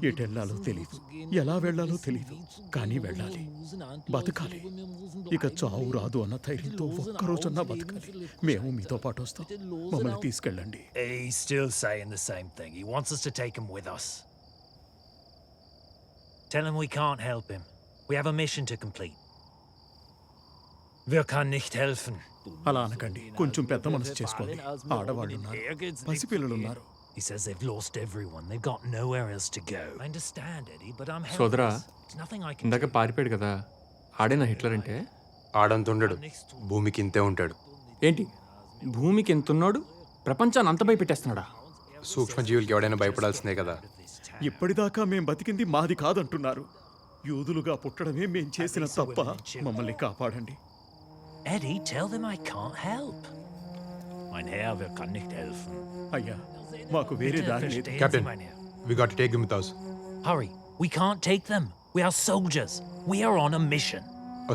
ఎటెళ్లాలో తెలీదు, ఎలా వెళ్లాలో తెలీదు, కానీ వెళ్ళాలి, బతకాలి. ఇక చావు రాదు అన్న ధైర్యంతో ఒక్కరోజన్నా బతకాలి. మేము మీతో పాటు వస్తాం, మమ్మల్ని తీసుకెళ్ళండి. He's still saying the same thing. He wants us to take him with us. Tell him we can't help him. We have a mission to complete. Wir kann nicht helfen. అలా అనకండి, కొంచెం పెద్ద మనసు చేసుకోండి. ఆడవాళ్ళు ఉన్నారు, పసిపిల్లలున్నారు. He says they've lost everyone. They've got nowhere else to go. I understand, Eddie, but I'm సోదరా, helpless. There's nothing I can ఇందాక do. పారిపోయాడు కదా, ఆడేనా హిట్లర్ అంటే? ఆడంతుండడు, భూమికి ఇంతే ఉంటాడు. ఏంటి, భూమికి ఎంతున్నాడు, ప్రపంచాన్ని అంత భయపెట్టేస్తున్నాడా? సూక్ష్మజీవులకి ఎవడైనా భయపడాల్సిందే కదా. ఇప్పటిదాకా మేం బతికింది మాది కాదంటున్నారు. యూదులుగా పుట్టడమే మేం చేసిన తప్ప. మమ్మల్ని కాపాడండి. Eddie, tell them I can't help. Mein Herr, wir kann nicht helfen. అయ్యా, మాకు వేరే దారి లేదు. Captain, we got to take them with us. Hurry, we can't take them. We are soldiers. We are on a mission.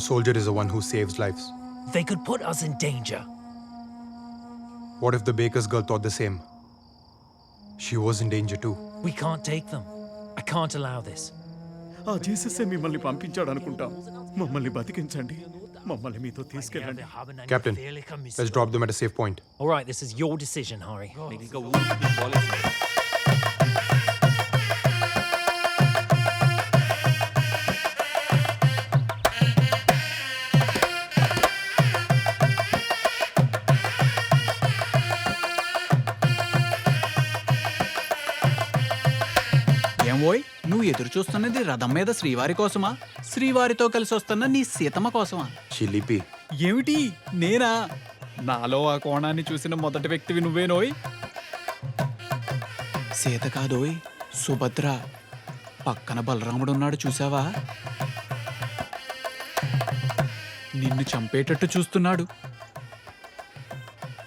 A soldier is the one who saves lives. They could put us in danger. What if the baker's girl thought the same? She was in danger too. We can't take them. I can't allow this. ఆ జీసస్సే మిమ్మల్ని పంపించాడు అనుకుంటాం. మమ్మల్ని బతికించండి, మమ్మల్ని మీతో తీసుకెళ్ళండి. Captain, let's drop them at a safe point. All right, this is your decision, Hari. ఏమోయ్, నువ్వు ఎదురు చూస్తున్నది రథం మీద శ్రీవారి కోసమా, శ్రీవారితో కలిసి వస్తున్న నీ సీతమ్మ కోసమా? చిలిపి. ఏమిటి, నేనా? నాలో ఆ కోణాన్ని చూసిన మొదటి వ్యక్తివి నువ్వేనోయ్. సీత కాదోయ్, సుభద్ర. పక్కన బలరాముడున్నాడు, చూసావా? నిన్ను చంపేటట్టు చూస్తున్నాడు.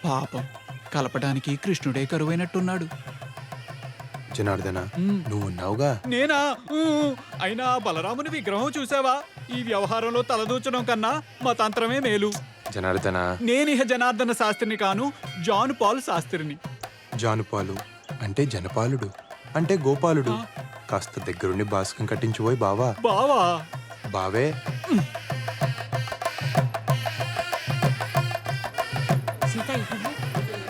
పాపం, కలపడానికి కృష్ణుడే కరువైనట్టున్నాడు. జనార్దన, నువ్వు ఉన్నావుగా. నేనా? అయినా బలరాముని విగ్రహం చూసావా? ఈ వ్యవహారంలో తలదూచడం కన్నా మా తంత్రమే మేలు. జనార్దన, నేనిహ జనార్దన శాస్త్రిని కాను, జాన్ పాల్ శాస్త్రిని. జానుపాలు అంటే జనపాలుడు, అంటే గోపాలుడు. కాస్త దగ్గరుండి బాస్కం కట్టించిపోయి బావా. బావా? బావే.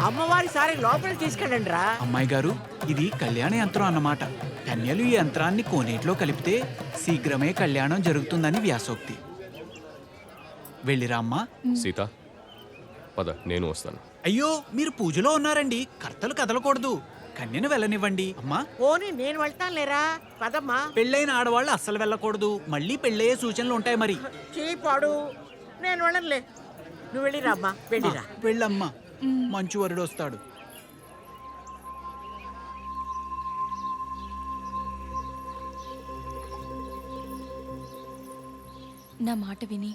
అమ్మవారి సారి లోపలికి తీసుకెళ్ళండి రా. అమ్మాయి గారు, ఇది కళ్యాణ యంత్రం అన్నమాట. కన్యలు ఈ యంత్రాన్ని కోనేటిలో కలిపితే శీఘ్రమే కళ్యాణం జరుగుతుందని వ్యాసోక్తి. వెళ్ళిరా అమ్మా. సీత, పద, నేను వస్తాను. అయ్యో, మీరు పూజలో ఉన్నారండి, కర్తలు కదలకూడదు. కన్యను వెళ్ళనివ్వండి అమ్మా. ఓని నేను వెళ్తాను లేరా, పదమ్మా. పెళ్ళైన ఆడవాళ్ళు అస్సలు వెళ్ళకూడదు, మళ్ళీ పెళ్ళయ్యే సూచనలు ఉంటాయి మరి. చీపాడు, నేను వెళ్ళనులే. నువ్వు వెళ్ళిరా అమ్మా, వెళ్ళిరా. వెళ్ళమ్మా, మంచు వరుడు వస్తాడు. నా మాట విని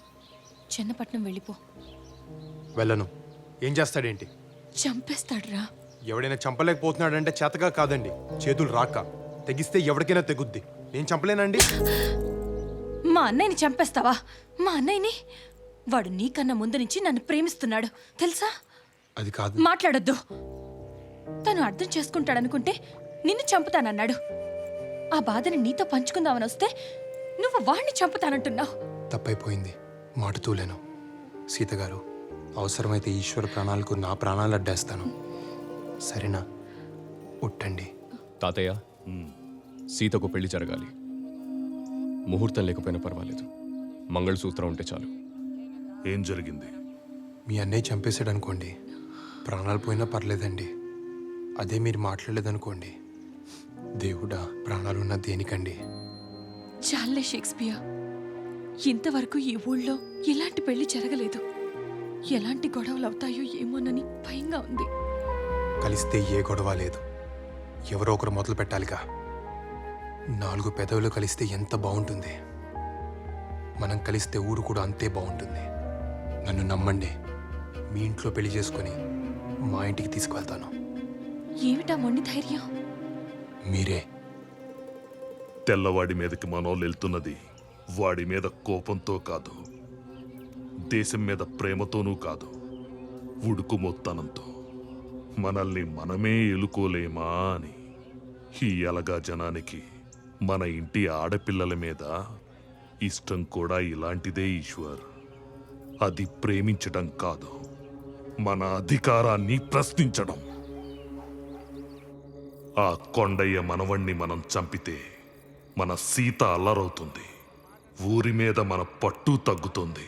చెన్నపట్నం వెళ్ళిపో. వెళ్ళను. ఏం చేస్తాడేంటి? చంపేస్తాడురా. ఎవడైనా చంపలేకపోతున్నాడంటే చేతగా కాదండి, చేతులు రాక. తెగిస్తే ఎవరికైనా తెగుద్ది. నేను చంపలేనండి. మా అన్నయ్యని చంపేస్తావా? మా అన్నయ్యని? వాడు నీకన్నా ముందు నుంచి నన్ను ప్రేమిస్తున్నాడు, తెలుసా? అది కాదు. మాట్లాడొద్దు. తను అర్థం చేసుకుంటాడనుకుంటే నిన్ను చంపుతానన్నాడు. ఆ బాధని నీతో పంచుకుందామని వస్తే నువ్వు వాణ్ణి చంపుతానంటున్నావు. తప్పైపోయింది, మాట తూలేను. సీతగారు, అవసరమైతే ఈశ్వర ప్రాణాలకు నా ప్రాణాలు అడ్డేస్తాను. సరేనా? ఉట్టండి. తాతయ్య, సీతకు పెళ్లి జరగాలి. ముహూర్తం లేకపోయినా పర్వాలేదు, మంగళసూత్రం ఉంటే చాలు. ఏం జరిగింది? మీ అన్నయ్య చంపేశాడనుకోండి, ప్రాణాలు పోయినా పర్లేదండి. అదే మీరు మాట్లాడలేదనుకోండి, దేవుడా, ప్రాణాలున్న దేనికండి? చాలే షేక్స్పియర్, ఇంతవరకు ఈ ఊళ్ళో ఎలాంటి పెళ్లి జరగలేదు. ఎలాంటి గొడవలు అవుతాయో ఏమోనని భయంగా ఉంది. కలిస్తే ఏ గొడవ లేదు, ఎవరో ఒకరు మొదలు పెట్టాలిగా. 4 పెదవులు కలిస్తే ఎంత బాగుంటుంది. మనం కలిస్తే ఊరు కూడా అంతే బాగుంటుంది. నన్ను నమ్మండి, మీ ఇంట్లో పెళ్లి చేసుకుని మా ఇంటికి తీసుకువెళ్తాను. ఏమిటా మొండి ధైర్యం? మీరే. తెల్లవాడి మీదకి మనోళ్ళు వెళ్తున్నది వాడి మీద కోపంతో కాదు, దేశం మీద ప్రేమతోనూ కాదు, ఉడుకు మొత్తనంతో. మనల్ని మనమే ఎలుకోలేమా అని. ఈ అలగా జనానికి మన ఇంటి ఆడపిల్లల మీద ఇష్టం కూడా ఇలాంటిదే ఈశ్వర్. అది ప్రేమించడం కాదు, మన అధికారాన్ని ప్రశ్నించడం. ఆ కొండయ్య మనవణ్ణి మనం చంపితే మన సీత అల్లరవుతుంది, ఊరి మీద మన పట్టు తగ్గుతుంది.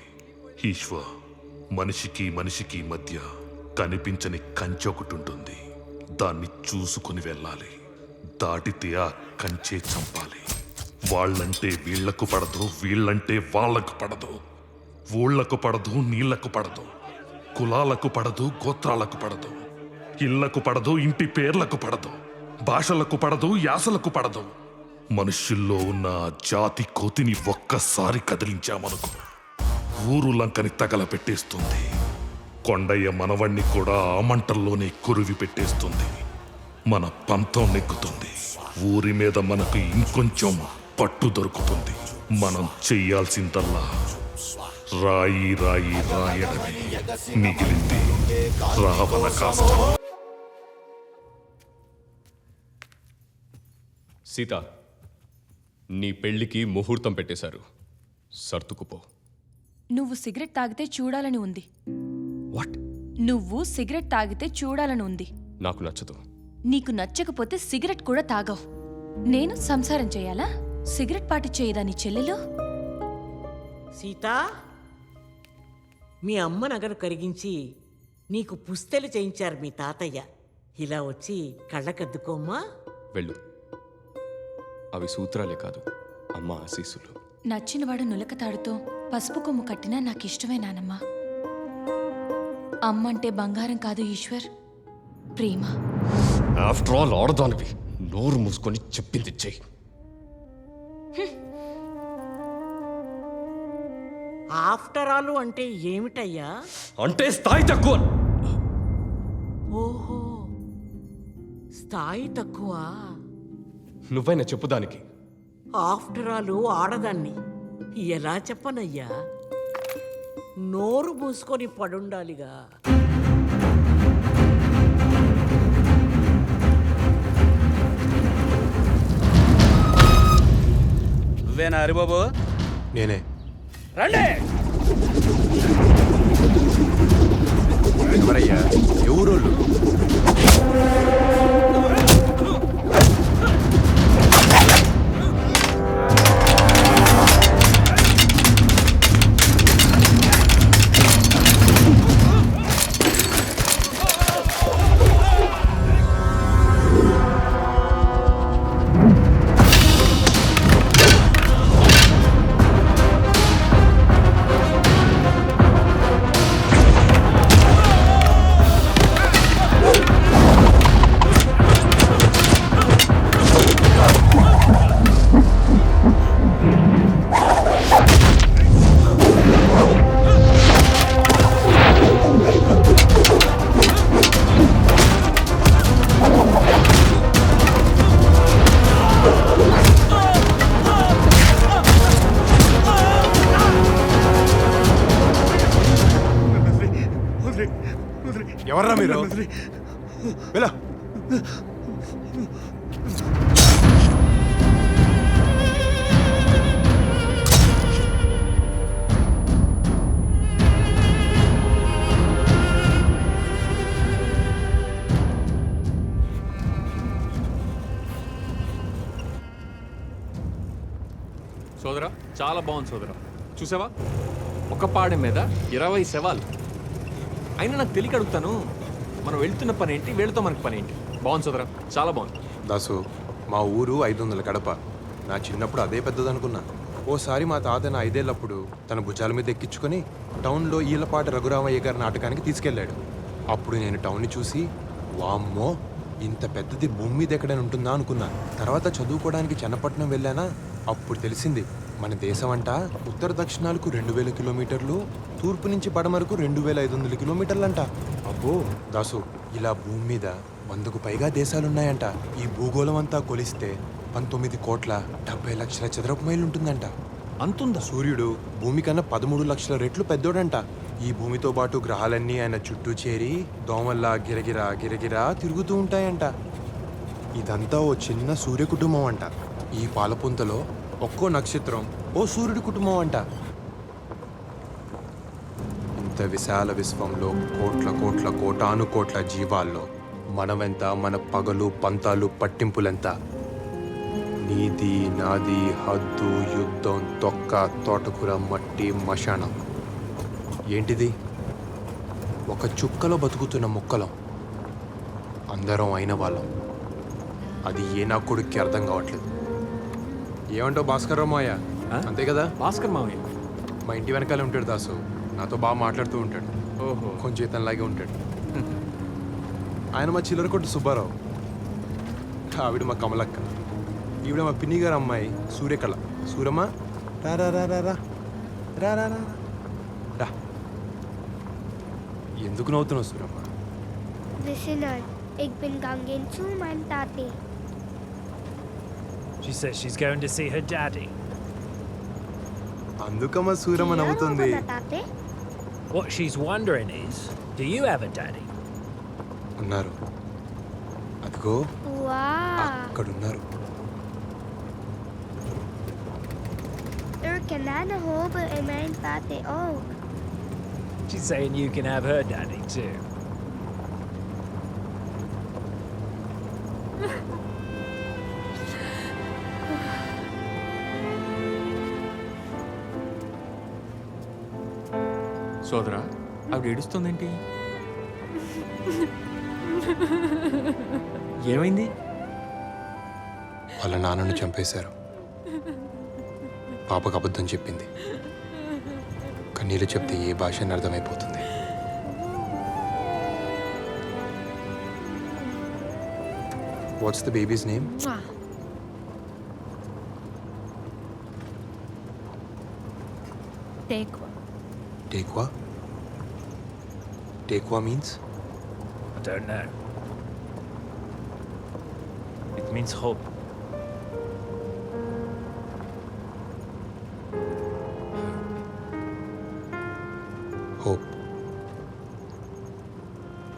ఈశ్వర్, మనిషికి మనిషికి మధ్య కనిపించని కంచె ఒకటి ఉంటుంది. దాన్ని చూసుకుని వెళ్ళాలి. దాటితే ఆ కంచే చంపాలి. వాళ్ళంటే వీళ్లకు పడదు, వీళ్ళంటే వాళ్ళకు పడదు. ఊళ్లకు పడదు, నీళ్లకు పడదు. కులాలకు పడదు, గోత్రాలకు పడదు. ఇళ్లకు పడదు, ఇంటి పేర్లకు పడదు. భాషలకు పడదు, యాసలకు పడదు. మనుషుల్లో ఉన్న ఆ జాతి కోతిని ఒక్కసారి కదిలించామనుకో, ఊరు లంకని తగలపెట్టేస్తుంది. కొండయ్య మనవణ్ణి కూడా ఆ మంటల్లోనే కురివి పెట్టేస్తుంది. మన పంతం నెక్కుతుంది. ఊరి మీద మనకు ఇంకొంచెం పట్టు దొరుకుతుంది. మనం చెయ్యాల్సిందల్లా రాయి రాయి రాయడమే. మిగిలింది రావణ కాష్టం. సీత, నీ పెళ్లికి ముహూర్తం పెట్టేశారు. సర్దుకుపో. నువ్వు సిగరెట్ తాగితే చూడాలని ఉంది. వాట్? నువ్వు సిగరెట్ తాగితే చూడాలని ఉంది. నాకు నచ్చదు. నీకు నచ్చకపోతే సిగరెట్ కూడా తాగవు. నేను సంసారం చేయాలా? సిగరెట్ పాటి చేయదా నీ చెల్లెలు? సీత, మీ అమ్మ నగను కరిగించి నీకు పుస్తెలు చేయించారు మీ తాతయ్య. ఇలా వచ్చి కళ్ళకద్దుకోమ్మా. వెళ్ళు. అవి సూత్రాలే కాదు, అమ్మ ఆశీస్సులు. నచ్చినవాడు నులకతాడుతో పసుపు కొమ్ము కట్టినా నాకిష్టమే నానమ్మా. అమ్మంటే బంగారం కాదు ఈశ్వర్, ప్రేమ. ఆఫ్టర్ ఆల్ ఆడదానివి. నోరు మూసుకొని చెప్పింది చెయ్యి. ఆఫ్టర్ ఆల్ అంటే ఏమిటయ్యా? అంటే స్థాయి తక్కువ. ఓహో, స్థాయి తక్కువ. నువ్వైనా చెప్పు దానికి. ఆఫ్టర్ ఆల్ ఆడదాన్ని ఎలా చెప్పనయ్యా? నోరు మూసుకొని పడుండాలిగా. నువ్వేనా హరిబాబు? నేనే. రండి. ఎవరయ్యా? ఎవరోళ్ళు? ఎవర్రా మీరు? వెళ్ళ. సోదరా, చాలా బాగుంది సోదరా. చూసావా, ఒక పాడెం మీద 20 శవాలు. అయినా నాకు తెలియక అడుగుతాను, మనం వెళ్తున్న పని ఏంటి, వీళ్ళతో మనకి పని ఏంటి? బాగుంది సోదరా, చాలా బాగుంది. దాసు, మా ఊరు 500 గడప. నా చిన్నప్పుడు అదే పెద్దదనుకున్నా. ఓసారి మా తాత నా 5 ఏళ్ళప్పుడు తన భుజాల మీద ఎక్కించుకొని టౌన్లో ఈలపాటి రఘురామయ్య గారి నాటకానికి తీసుకెళ్ళాడు. అప్పుడు నేను టౌన్ని చూసి, వామ్మో, ఇంత పెద్దది భూమి మీద ఎక్కడైనా ఉంటుందా అనుకున్నా. తర్వాత చదువుకోవడానికి చెన్నపట్నం వెళ్ళానా, అప్పుడు తెలిసింది మన దేశం అంట ఉత్తర దక్షిణాలకు 2000 కిలోమీటర్లు, తూర్పు నుంచి పడమరకు 2500 కిలోమీటర్లంట. అబ్బో దాసు, ఇలా భూమి మీద 100కు పైగా దేశాలున్నాయంట. ఈ భూగోళం అంతా కొలిస్తే 19,70,00,000 చదరపు మైళ్ళు ఉంటుందంట. అంతుందా? సూర్యుడు భూమి కన్నా 13 లక్షల రెట్లు పెద్దోడంట. ఈ భూమితో పాటు గ్రహాలన్నీ ఆయన చుట్టూ చేరి దోమల్లా గిరగిరా గిరగిరా తిరుగుతూ ఉంటాయంట. ఇదంతా ఓ చిన్న సూర్య కుటుంబం అంట. ఈ పాలపుంతలో ఒక్కో నక్షత్రం ఓ సూర్యుడి కుటుంబం అంట. ఇంత విశాల విశ్వంలో కోట్ల కోట్ల కోటాను కోట్ల జీవాల్లో మనమెంత, మన పగలు పంతాలు పట్టింపులెంత. నీది నాది హద్దు యుద్ధం తొక్క తోటకూర మట్టి మశానం. ఏంటిది? ఒక చుక్కలో బతుకుతున్న ముక్కలం, అందరం అయిన వాళ్ళం. అది ఏ నా కొడుక్కి అర్థం కావట్లేదు. ఏమంటావు భాస్కర్ రావు మాయ? అంతే కదా? భాస్కర్ మావయ్య. మా ఇంటి వెనకాలే ఉంటాడు దాసు. నాతో బాగా మాట్లాడుతూ ఉంటాడు. ఓహో. కొంచెం ఇతనిలాగే ఉంటాడు. ఆయన మా చిల్లర కొట్టు సుబ్బారావు. ఆవిడ మా కమలక్క. ఈవిడ మా పిన్ని గారు అమ్మాయి సూర్యకళ. సూరమ్మ రా రా రా రా రా రా రా రా రా. ఎందుకు నవ్వుతున్నావు Suramma? Listener, ik ben gegaan zu mijn tate. She says she's going to see her daddy. అందుకమ్మ Suramma నవ్వుతుంది. tate? What she's wondering is, do you have a daddy? ఉన్నారు. అదిగో Wow. అక్కడున్నారు. Er kananen hopen in mijn tate ook. She's saying you can have her daddy too. సోదరా, ఆవిడ ఏడుస్తుందేంటి? ఏమైంది? వాళ్ళ నాన్నను చంపేశారు. పాపకు అబద్ధం చెప్పింది. కన్నీళ్ళు చెప్తే ఏ భాష అని అర్థమైపోతుంది. What's the baby's name? Taqwa. Taqwa? Taqwa means? I don't know. It means hope. Hope.